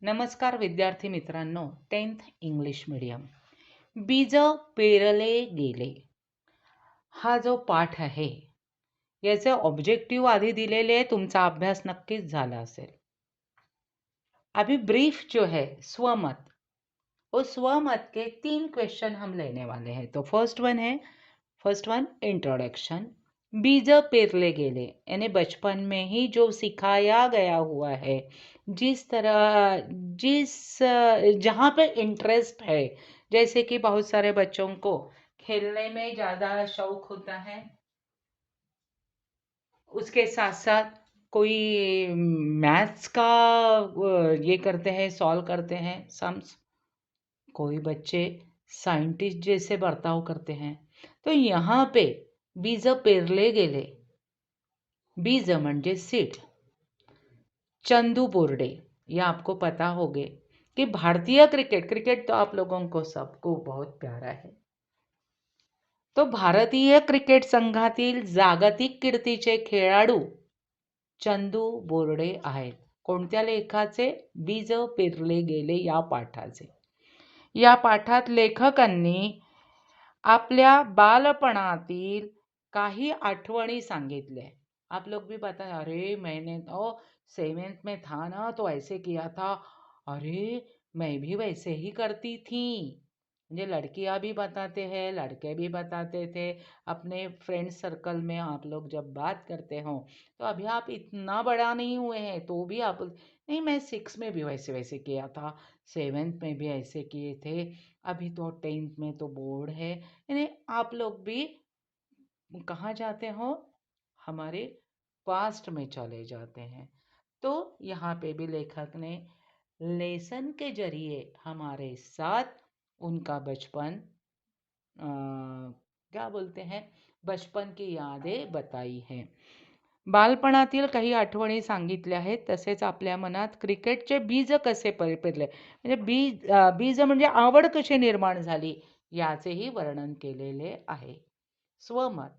नमस्कार विद्यार्थी मित्रांनो, 10th इंग्लिश मीडियम. बीज पेरले गेले हा जो पाठ आहे याचे ऑब्जेक्टिव्ह आधी दिलेले आहे. तुमचा अभ्यास नक्कीच झाला असेल. अभी ब्रीफ जो है स्वमत, वो स्वमत के 3 क्वेश्चन हम लेने वाले हैं. तो फर्स्ट वन इंट्रोडक्शन. बीज पेरले गेले यानी बचपन में ही जो सिखाया गया हुआ है, जहाँ पे इंटरेस्ट है, जैसे कि बहुत सारे बच्चों को खेलने में ज़्यादा शौक होता है, उसके साथ साथ कोई मैथ्स का ये करते हैं, सॉल्व करते हैं सम्स. कोई बच्चे साइंटिस्ट जैसे बर्ताव करते हैं. तो यहाँ पे बीज पेरले गेले, बीज म्हणजे सीड. चंदू बोर्डे, ये आपको पता होगे कि भारतीय क्रिकेट तो आप लोगों को सबको बहुत प्यारा है. तो भारतीय क्रिकेट संघातील जागतिक कीर्तीचे खेळाडू चंदू बोर्डे आहेत. कोणत्या लेखाचे? बीज पेरले गेले या पाठाचे. या पाठात लेखकांनी आपल्या बालपणातील काही आठवणी सांगितल्या. आप लोग भी बता, अरे मैंने तो 7th में था ना तो ऐसे किया था, अरे मैं भी वैसे ही करती थी. म्हणजे लड़कियां भी बताते हैं, लड़के भी बताते थे. अपने फ्रेंड सर्कल में आप लोग जब बात करते हो तो अभी आप इतना बड़ा नहीं हुए हैं तो भी आप, नहीं मैं 6 में भी वैसे वैसे किया था, 7th में भी ऐसे किए थे, अभी तो 10th में तो बोर्ड है. यानी आप लोग भी कहाँ जाते हो? हमारे पास्ट में चले जाते हैं. तो यहाँ पे भी लेखक ने लेसन के जरिए हमारे साथ उनका बचपन, क्या बोलते हैं, बचपन की यादें बताई हैं. बालपणातील काही आठवणी सांगितल्या आहेत. तसेच आपल्या मनात क्रिकेटचे बीज कसे पेरले, म्हणजे बीज म्हणजे आवड कशी निर्माण झाली याचेही वर्णन केलेले आहे. स्वमत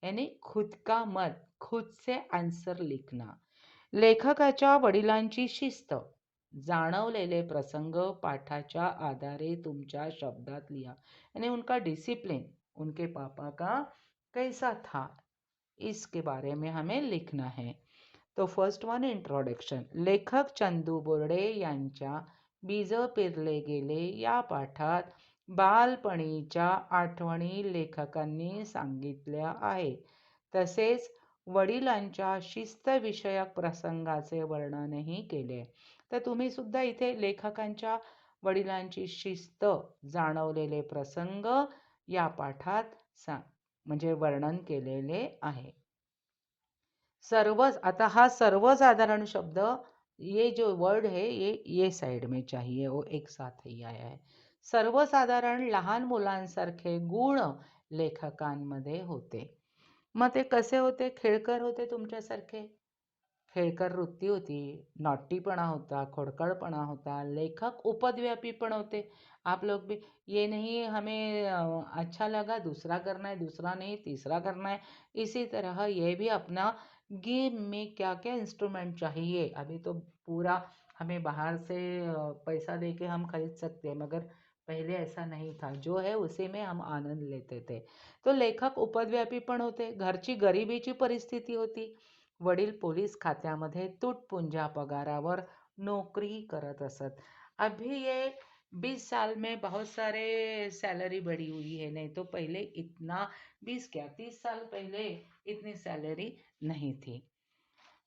यानी खुद का मत, खुद से आंसर लिखना. लेखकाच्या वडिलांची शिस्त, जाणवलेले प्रसंग पाठाच्या आधारे तुमच्या शब्दात लिहा. यानी उनका डिसिप्लिन, उनके पापा का कैसा था, इसके बारे में हमें लिखना है. तो फर्स्ट वन इंट्रोडक्शन. लेखक चंदू बोर्डे यांच्या बीज पेरले गेले या पाठात बालपणीच्या आठवणी लेखकांनी सांगितल्या आहेत. तसेच वडिलांच्या शिस्तविषयक प्रसंगाचे वर्णनही केले. तर तुम्ही सुद्धा इथे लेखकांच्या वडिलांची शिस्त, जाणवलेले प्रसंग या पाठात म्हणजे वर्णन केलेले आहे. आता हा सर्वसाधारण शब्द, ये जो वर्ड है ये साइड में चाहिए, वो एक साथ ही आया है. सर्वसाधारण लहान मुलांसारखे गुण लेखकांमध्ये होते. मग ते कसे होते? खेळकर होते तुमच्यासारखे. खेळकर वृत्ती होती, नॉटीपणा होता, खोडकळपणा होता. लेखक उपद्व्यापी पण होते. आप लोग भी, ये नहीं हमें अच्छा लगा दूसरा करना है, दूसरा नहीं तीसरा करना है. इसी तरह ये भी अपना गेम में क्या क्या इंस्ट्रूमेंट चाहिए, अभी तो पूरा हमें बाहर से पैसा दे के हम खरीद सकते हैं, मगर पहले ऐसा नहीं था. जो है उसी में हम आनंद लेते थे. तो लेखक उपद्व्यापी पण होते. घरची गरिबीची परिस्थिती होती. वडील पोलीस खात्यामध्ये तुटपुंजा पगारावर नोकरी करत असत. अभी ये 20 साल में बहुत सारे सैलरी बढ़ी हुई है, नहीं तो पहले इतना, 20 क्या 30 साल पहले इतनी सैलरी नहीं थी.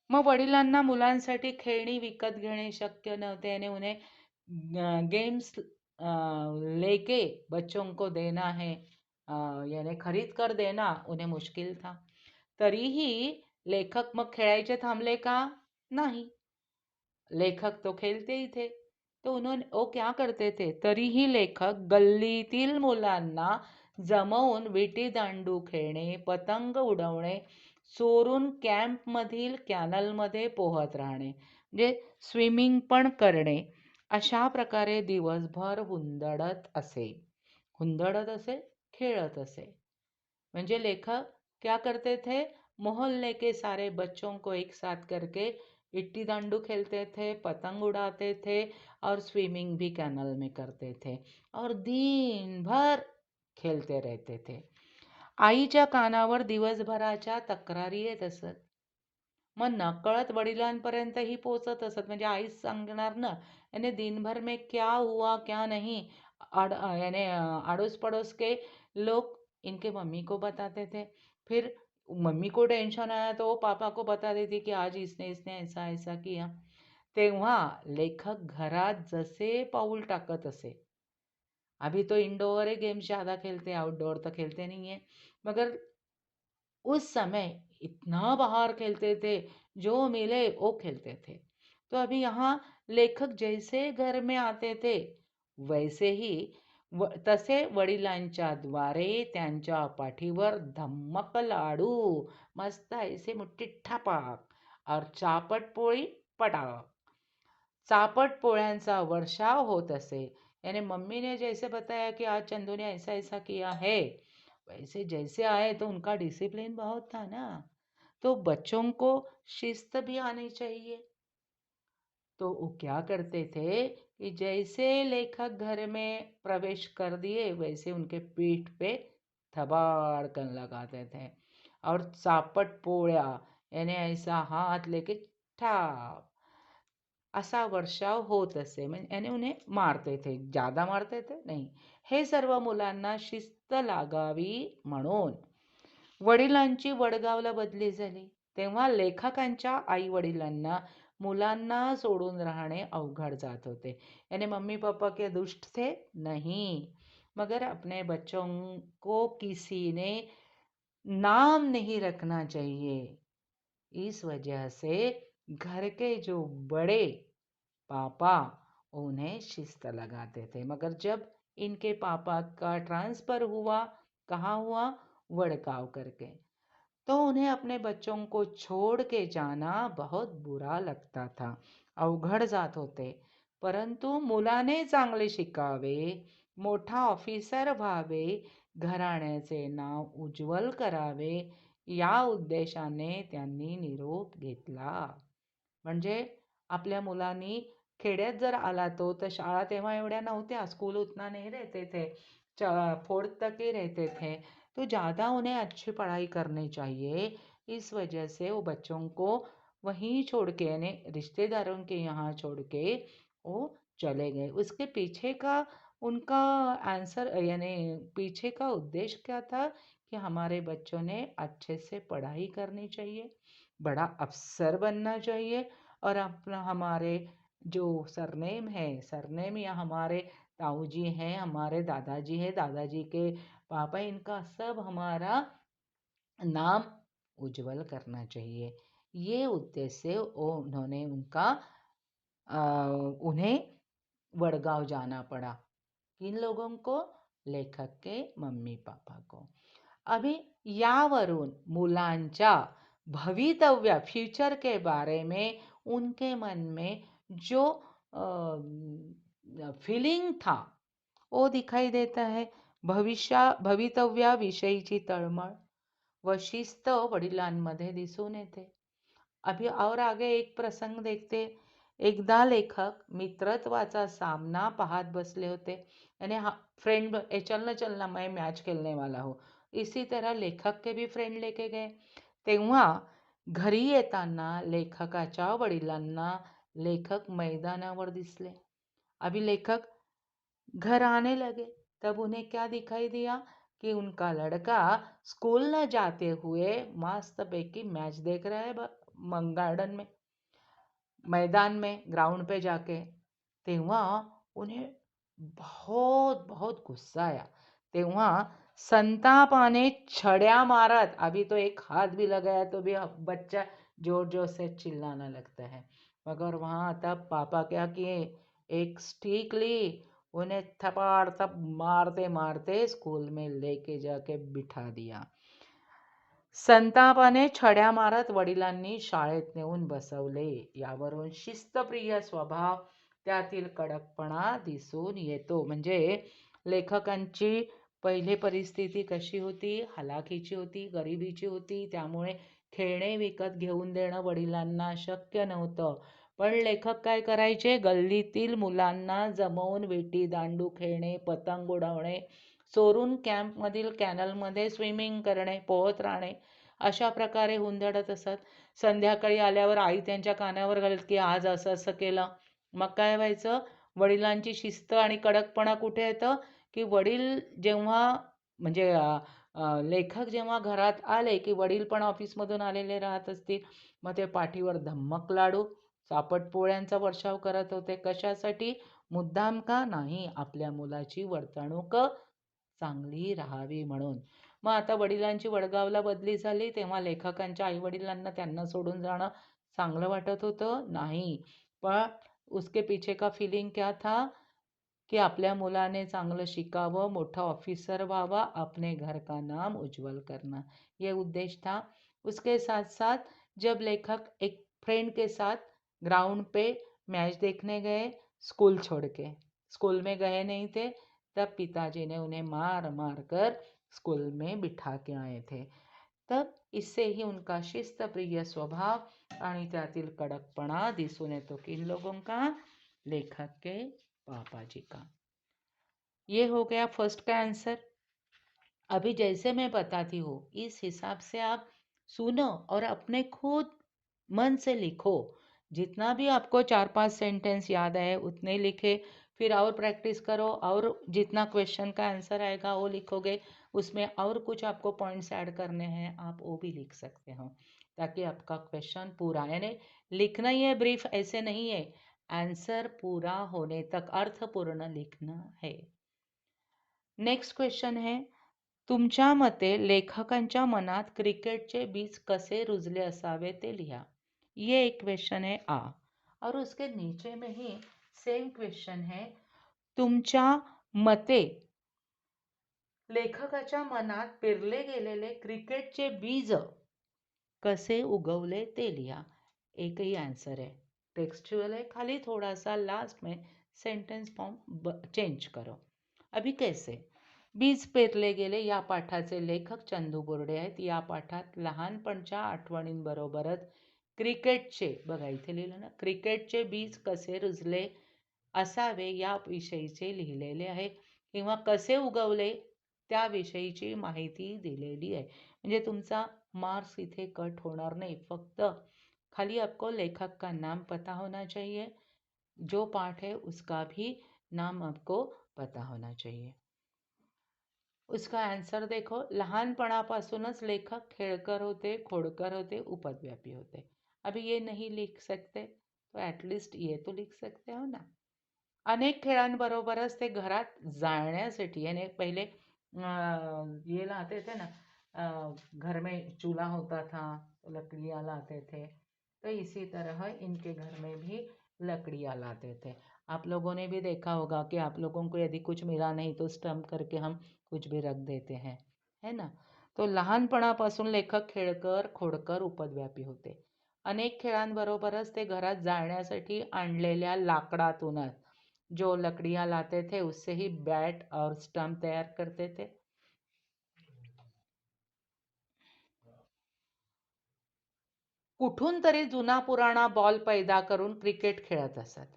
मग वडिलांना मुलांसाठी खेळणी विकत घेणे शक्य नव्हते आणि उन्हें गेम्स लेके बच्चों को देना है, यानी खरीद कर देना उन्हें मुश्किल था. तरीही लेखक मग खेळायचे थांबले का? नाही. लेखक तो खेलते ही थे. तो वो क्या करते थे? तरीही लेखक गल्लीतील मुलांना जमवून विटी दांडू खेळणे, पतंग उडवणे, चोरून कॅम्पमधील कॅनलमध्ये पोहत राहणे, म्हणजे स्विमिंग पण करणे, अशा प्रकारे दिवसभर हुंदडत असे, खेळत असे. म्हणजे लेखक क्या करते थे? मोहल्ले के सारे बच्चों को एक साथ करके इट्टी दांडू खेलते थे, पतंग उड़ाते थे और स्विमिंग भी कैनल में करते थे और दिन भर खेळते रहते थे. आईच्या कानावर दिवसभराच्या तक्रारी येत असत. मग नकळत वडिलांपर्यंतही पोचत असत. म्हणजे आईच सांगणार ना, याने दिनभर में क्या हुआ क्या नहीं, यानी अड़ोस पड़ोस के लोग इनके मम्मी को बताते थे. फिर मम्मी को टेंशन आया तो वो पापा को बता देती की आज इसने इसने ऐसा ऐसा किया. तेव्हा लेखक घरात जसे पाऊल टाकत असे, अभी तो इंडोर गेम्स ज़्यादा खेलते हैं, आउटडोर तो खेलते नहीं है, मगर उस समय इतना बाहर खेलते थे, जो मिले वो खेलते थे. तो अभी यहाँ लेखक जैसे घर में आते थे, वैसे ही तसे वडिलांच्या द्वारे त्यांच्या पाठीवर धम्मक लाडू, मस्त ऐसे मुट्ठी ठापाक और चापट पोळी पटाक, चापट पोळ्यांचा वर्षाव होत असे. यानी मम्मी ने जैसे बताया कि आज चंदू ने ऐसा ऐसा किया है, वैसे जैसे आए तो उनका डिसिप्लिन बहुत था ना, तो बच्चों को शिस्त भी आनी चाहिए. तो वो क्या करते थे कि जैसे लेखक घर में प्रवेश कर दिए, वैसे उनके पीठ पे थबाड़कन लगाते थे और चापट पोळ्या यानी ऐसा हाथ लेके ठाप असा वर्षाव होत असे. म्हणजे याने उन्हें मारते थे, ज्यादा मारते थे नाही. हे सर्व मुलांना शिस्त लागावी म्हणून वडिलांची वडगावला बदली झाली. तेव्हा लेखकांच्या आई वडिलांना मुलांना सोडून राहणे अवघड जात होते. यानी मम्मी पापा के दुष्ट थे नहीं, मगर अपने बच्चों को किसी ने नाम नहीं रखना चाहिए. इस वजह से घर के जो बड़े पापा उन्हें शिस्त लगाते थे. मगर जब इनके पापा का ट्रांसफर हुआ, कहाँ हुआ, वडगांव करके, तो उन्हें अपने बच्चों को छोड़ के जाना बहुत बुरा लगता था. अवघड जात होते. परंतु मुलाने चांगले शिकावे, मोठा ऑफिसर व्हावे, घराण्याचे नाव उज्ज्वल करावे, या उद्देशाने त्यांनी निरोप घेतला. म्हणजे आपल्या मुलांनी खेड्यात जर आला तो, तर शाळा तेव्हा एवढ्या नव्हत्या, स्कूल उतना नहीं रहते थे, 4th तक ही रहते थे, तो ज़्यादा उन्हें अच्छी पढ़ाई करनी चाहिए. इस वजह से वो बच्चों को वहीं छोड़ के, यानी रिश्तेदारों के यहाँ छोड़ के वो चले गए. उसके पीछे का उनका आंसर, यानी पीछे का उद्देश्य क्या था कि हमारे बच्चों ने अच्छे से पढ़ाई करनी चाहिए, बड़ा अफसर बनना चाहिए, और अपना हमारे जो सरनेम है, सरनेम या हमारे ताऊ जी हैं, हमारे दादाजी हैं, दादाजी के पापा, इनका सब हमारा नाम उज्जवल करना चाहिए. ये उद्देश्य से उन्होंने उन्हें वडगांव जाना पड़ा. किन लोगों को? लेखक के मम्मी पापा को. अभी यावरून मुलांच्या भवितव्य, फ्यूचर के बारे में उनके मन में जो फीलिंग था वो दिखाई देता है. भवितव्याविषयीची तळमळ व शिस्त वडिलांमध्ये दिसून येते. अभी और आगे एक प्रसंग देखते. एकदा लेखक मित्रत्वाचा सामना पाहत बसले होते. यानी फ्रेंड, चलना चलना मैं मैच खेलने वाला हूँ, इसी तरह लेखक के भी फ्रेंड लेके गए. तेव्हा घरी येताना लेखकाच्या वडिलांना लेखक मैदानावर दिसले. अभी लेखक घर आने लगे, तब उन्हें क्या दिखाई दिया कि उनका लड़का स्कूल न जाते हुए मस्त पैकी मैच देख रहा है गार्डन में, मैदान में, ग्राउंड पे जाके. तेव्हा उन्हें बहुत बहुत गुस्सा आया. तेव्हा संतापाने छड्या मारत, अभी तो एक हाथ भी लगाया तो भी बच्चा जोर जोर से चिल्लाने लगता है, मगर वहाँ तब पापा क्या किए, एक स्टिक ली, उन्हें थपाड़ थप मारते मारते स्कूल में लेके जाके बिठा दिया. संतापाने छड्या मारत वडिलांनी शाळेत नेऊन बसवले. यावरून शिस्तप्रिय स्वभाव, त्यातील कडकपणा दिसून येतो. म्हणजे लेखकांची पहिले परिस्थिती कशी होती? हलाखीची होती, गरिबीची होती. त्यामुळे खेळणे विकत घेऊन देणं वडिलांना शक्य नव्हतं. पण लेखक काय करायचे? गल्लीतील मुलांना जमवून विटी दांडू खेळणे, पतंग उडवणे, चोरून कॅम्पमधील कॅनलमध्ये स्विमिंग करणे, पोहत राहणे, अशा प्रकारे हुंदडत असत. संध्याकाळी आल्यावर आई त्यांच्या कानावर घालत की आज असं असं केलं. मग काय व्हायचं? वडिलांची शिस्त आणि कडकपणा कुठे येतं? की वडील जेव्हा म्हणजे लेखक जेव्हा घरात आले की वडील पण ऑफिसमधून आलेले राहत असतील, मग ते पाठीवर धम्मक लाडू, चापट पोळ्यांचा वर्षाव करत होते. कशासाठी? मुद्दाम का नाही, आपल्या मुलाची वर्तणूक चांगली राहावी म्हणून. मग आता वडिलांची वडगावला बदली झाली तेव्हा लेखकांच्या आईवडिलांना त्यांना सोडून जाणं चांगलं वाटत होतं? नाही. पण उसके पीछे का फीलिंग क्या था? कि आपल्या मुलाने चांगलं शिकावं, मोठा ऑफिसर व्हावा, अपने घर का नाम उज्जवल करना, ये उद्देश्य था। उसके साथ साथ जब लेखक एक फ्रेंड के साथ ग्राउंड पे मैच देखने गए, स्कूल छोड़ के, स्कूल में गए नहीं थे, तब पिताजी ने उन्हें मार मार कर स्कूल में बिठा के आए थे। तब इससे ही उनका शिस्तप्रिय स्वभाव आणि त्यातील कडकपणा दिसून येतो. किन लोगों का? लेखक के पापा जी का। ये हो गया फर्स्ट का आंसर। अभी जैसे मैं बताती हूँ इस हिसाब से आप सुनो और अपने खुद मन से लिखो। जितना भी आपको 4-5 सेंटेंस याद आए उतने लिखे, फिर और प्रैक्टिस करो और जितना क्वेश्चन का आंसर आएगा वो लिखोगे, उसमें और कुछ आपको पॉइंट्स ऐड करने हैं आप वो भी लिख सकते हो, ताकि आपका क्वेश्चन पूरा, यानी लिखना ही है ब्रीफ, ऐसे नहीं है, आंसर पूरा होने तक अर्थपूर्ण लिखना है। नेक्स्ट क्वेश्चन है, तुमच्या मते लेखकांच्या मनात क्रिकेटचे बीज कसे रुजले असावे ते लिहा। ये एक क्वेश्चन है आ, और उसके नीचे में ही सेम क्वेश्चन है, तुमच्या मते लेखकाच्या मनात पेरले गेलेले क्रिकेटचे बीज कसे उगवले ते लिहा। एक ही आंसर है, टेक्स्चुअल है, खाली थोड़ा सा लास्ट में सेंटेंस फॉर्म चेंज करो। अभी कैसे? बीज पेरले गेले या पाठाचे लेखक चंदू बोर्डे आहेत। या पाठात लहानपणच्या आठवणींबरोबरच क्रिकेटचे, बघा इथे लिहिलं ना, क्रिकेटचे बीज कसे रुजले असावे या विषयीचे लिहिलेले आहे, किंवा कसे उगवले त्याविषयीची माहिती दिलेली आहे। म्हणजे तुमचा मार्क्स इथे कट होणार नहीं, फक्त खाली आपको लेखक का नाम पता होना चाहिए, जो पाठ है उसका भी नाम आपको पता होना चाहिए। उसका आंसर देखो, लहानपणापासूनच लेखक खेळकर होते, खोडकर होते, उपद्व्यापी होते। अभी ये नहीं लिख सकते तो एटलीस्ट ये तो लिख सकते हो ना। अनेक खेळांबरोबरच ते घरात जाळण्यासाठी, यानी पहिले ये लाते थे ना, घर में चूल्हा होता था, लकड़ियाँ लाते थे, तो इसी तरह इनके घर में भी लकड़ियाँ लाते थे। आप लोगों ने भी देखा होगा कि आप लोगों को यदि कुछ मिला नहीं तो स्टम्प करके हम कुछ भी रख देते हैं, है ना। तो लहानपणापासून लेखक खेळकर, खोडकर, उपद्व्यापी होते। अनेक खेळांबरोबरच ते घरात जाळण्यासाठी आणलेल्या लाकडातूनच, जो लकड़ियाँ लाते थे उससे ही बैट और स्टम्प तैयार करते थे। कुठून तरी जुना पुराणा बॉल पैदा करून क्रिकेट खेळत असत,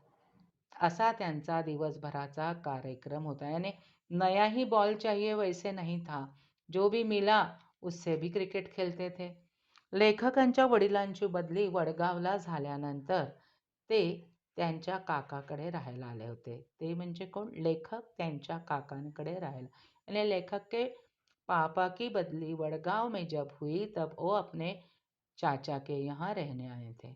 असा त्यांचा दिवसभराचा कार्यक्रम होता। यानी नया ही बॉल चाहिए वैसे नहीं था, जो भी मिला उससे भी क्रिकेट खेलते थे। लेखकांच्या वडिलांची बदली वडगावला झाल्यानंतर ते त्यांच्या काकाकडे राहायला आले होते। ते म्हणजे कोण? लेखक त्यांच्या काकांकडे राहायला, यानी लेखक के पापा की बदली वडगाव में जब हुई तब वो अपने चाचा के यहाँ रहने आए थे।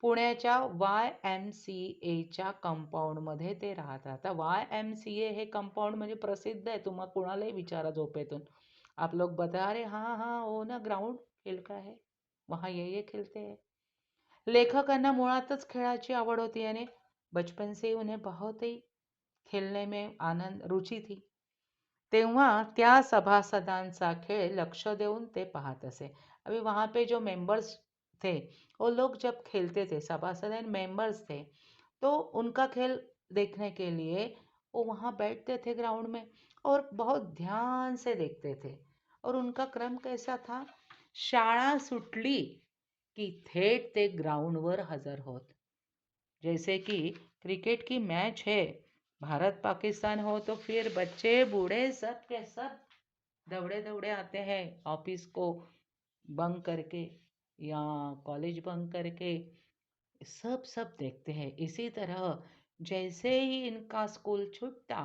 पुण्याच्या YMCAच्या कंपाऊंडमध्ये ते राहत राहता। YMCA हे कंपाऊंड म्हणजे प्रसिद्ध आहे, तुम्हाला कुणालाही विचारा झोपेतून, आप लोग बता रहे हाँ हाँ वो ना ग्राउंड खेल का है, वहाँ ये खेलते हैं। लेखकांना मुळातच खेळाची आवड होती, यानी बचपन से ही उन्हें बहुत ही खेलने में आनंद रुचि थी। तेव्हा त्या सभासदांचा खेळ लक्ष देऊन ते पाहत असे। अभी वहाँ पे जो मेंबर्स थे वो लोग जब खेलते थे, सभासद एंड मेंबर्स थे, तो उनका खेल देखने के लिए वो वहाँ बैठते थे ग्राउंड में, और बहुत ध्यान से देखते थे। और उनका क्रम कैसा था? शाळा सुटली की थेट ते ग्राउंडवर हजर होत. जैसे कि क्रिकेट की मैच है, भारत पाकिस्तान हो, तो फिर बच्चे बूढ़े सब के सब दौड़े दौड़े आते हैं ऑफिस को बंक करके या कॉलेज बंक करके, सब सब देखते हैं। इसी तरह जैसे ही इनका स्कूल छूटता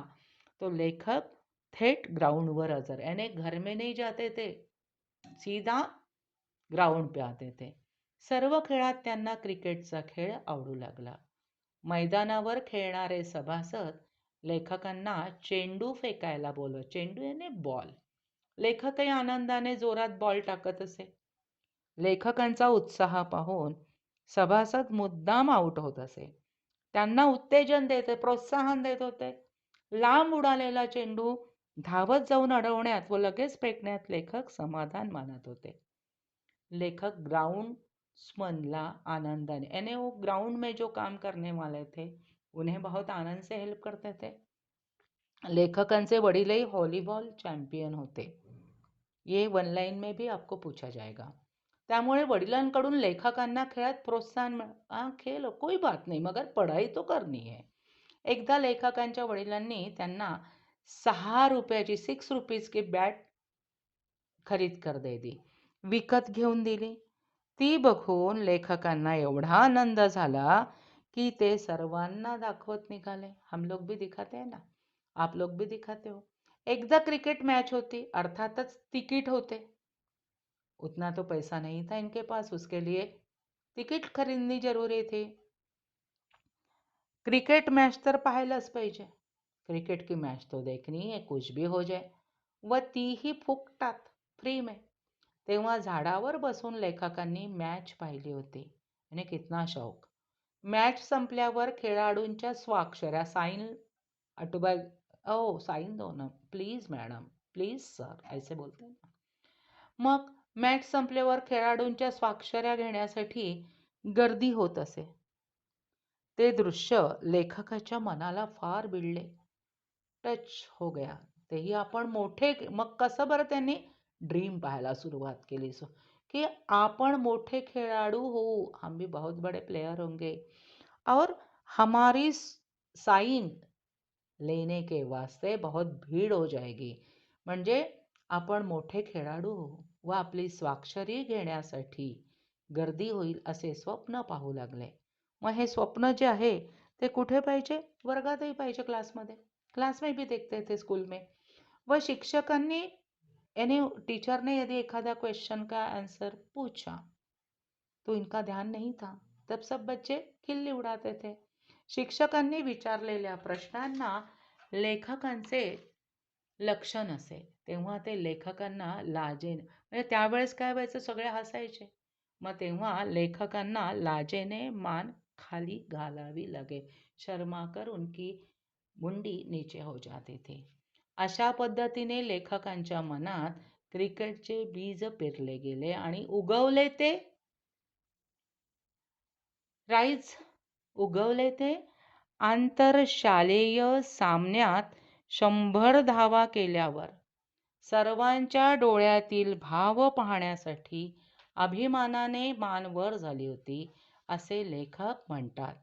तो लेखक थेट ग्राउंडवर हजर, यानी घर में नहीं जाते थे, सीधा ग्राउंड पे आते थे. सर्व खेळात त्यांना क्रिकेटचा खेळ आवडू लागला. मैदानावर खेळणारे सभासद लेखकांना चेंडू फेकायला बोलवत. चेंडू याने बॉल. लेखकही आनंदाने जोरात बॉल टाकत असे. लेखकांचा उत्साह पाहून सभासद मुद्दाम आउट होत असे. त्यांना उत्तेजन देते, प्रोत्साहन देत होते. लांब उडालेला चेंडू धावत जाऊन अडवण्यात व लगेच फेकण्यात लेखक समाधान मानत होते. लेखक ग्राउंड्समैनला आनंदाने, यानी वो ग्राउंड में जो काम करने वाले थे उन्हें बहुत आनंद से हेल्प करते थे. लेखकांचे वडीलही व्हॉलीबॉल चॅम्पियन होते. ये वन लाइन में भी आपको पूछा जाएगा. त्यामुळे वडिलांकडून लेखकांना खेळात प्रोत्साहन खेलो कोई बात नहीं मगर पढ़ाई तो करनी है. एकदा लेखकांच्या वडिलांनी त्यांना 6 रुपयाची 6 रुपीज की बॅट खरीद कर दे दी, विकत घेऊन दिली. ती बघून लेखकांना एवढा आनंद झाला की ते सर्वांना दाखवत निघाले. हम लोग भी दिखाते हैं ना, आप लोग भी दिखाते हो. एकदा क्रिकेट मैच होती, अर्थातच तिकीट होते. उतना तो पैसा नहीं था इनके पास, उसके लिए तिकीट खरीदनी जरूरी थी. क्रिकेट मैच तर पाहायलाच पाहिजे. क्रिकेट की मैच तो देखनी है, कुछ भी हो जाए. व तीही फुकटात, फ्री में. तेव्हा झाडावर बसून लेखकांनी मॅच पाहिली होती. आणि कितना शौक. मॅच संपल्यावर खेळाडूंच्या स्वाक्षऱ्या, साइन अटूबा, ओ साइन दो ना प्लीज मॅडम, प्लीज सर, ऐसे बोलते ना. मग मॅच संपल्यावर खेळाडूंच्या स्वाक्षऱ्या घेण्यासाठी गर्दी होत असे. ते दृश्य लेखकाच्या मनाला फार भिडले. टच हो गया. तेही आपण मोठे, मग कसं बरं त्यांनी ड्रीम पाहायला सुरुवात केली, की आपण मोठे खेळाडू होऊ, हम भी बहुत बड़े प्लेयर होंगे और हमारी साइन लेने के वास्ते बहुत भीड़ हो जाएगी. म्हणजे आपण मोठे खेळाडू होऊ व आपली स्वाक्षरी घेण्यासाठी गर्दी होईल असे स्वप्न पाहू लागले. मग हे स्वप्न जे आहे ते कुठे पाहिजे? वर्गातही पाहिजे, क्लासमध्ये. क्लास में भी देखते थे, स्कूल में. व शिक्षकांनी, यानी टीचर ने यदि एखादा क्वेश्चन का आंसर पूछा तो इनका ध्यान नहीं था, तब सब बच्चे खिल्ली उडाते थे. शिक्षकांनी विचारलेल्या प्रश्नांना लेखकांचे लक्ष नसे, तेव्हा ते लेखकांना लाजेने, म्हणजे त्यावेळेस काय व्हायचं, सगळे हसायचे. मग तेव्हा लेखकांना लाजेने मान खाली घालावी लगे, शर्माकर उनकी मुंडी नीचे हो जाती थी. अशा पद्धतीने लेखकांच्या मनात क्रिकेटचे बीज पेरले गेले आणि उगवले ते उगवले ते आंतरशालेय सामन्यात 100 धावा केल्यावर सर्वांच्या डोळ्यातील भाव पाहण्यासाठी अभिमानाने मान वर झाली होती, असे लेखक म्हणतात.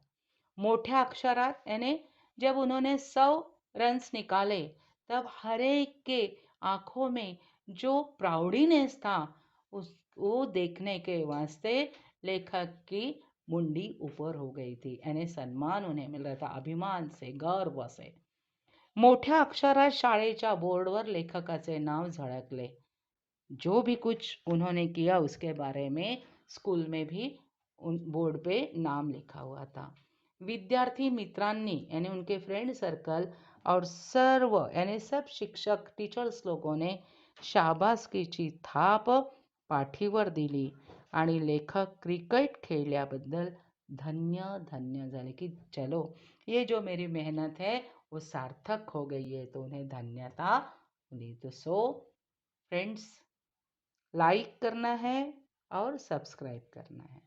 मोठ्या अक्षरात, यानी जब उन्होंने 100 रन्स निकाले तब हर एक के आंखों में जो प्राउडीनेस था, वो देखने के वास्ते लेखक की मुंडी ऊपर हो गई थी, यानी सम्मान उन्हें मिल रहा था, अभिमान से, गर्व से. मोठ्या अक्षरात शाळेच्या बोर्डवर लेखकाचे नाव झळकले. जो भी कुछ उन्होंने किया उसके बारे में स्कूल में भी बोर्ड पे नाम लिखा हुआ था. विद्यार्थी मित्रांनी, यानी उनके फ्रेंड सर्कल और सर्व, यानी सब शिक्षक, टीचर्स लोगों ने शाबासकीची थाप पाठीवर दिली आणि लेखक क्रिकेट खेळल्याबद्दल धन्य धन्य झाले, की चलो ये जो मेरी मेहनत है वो सार्थक हो गई है, तो उन्हें धन्यता मिली. तो सो फ्रेंड्स, लाइक करना है और सब्सक्राइब करना है.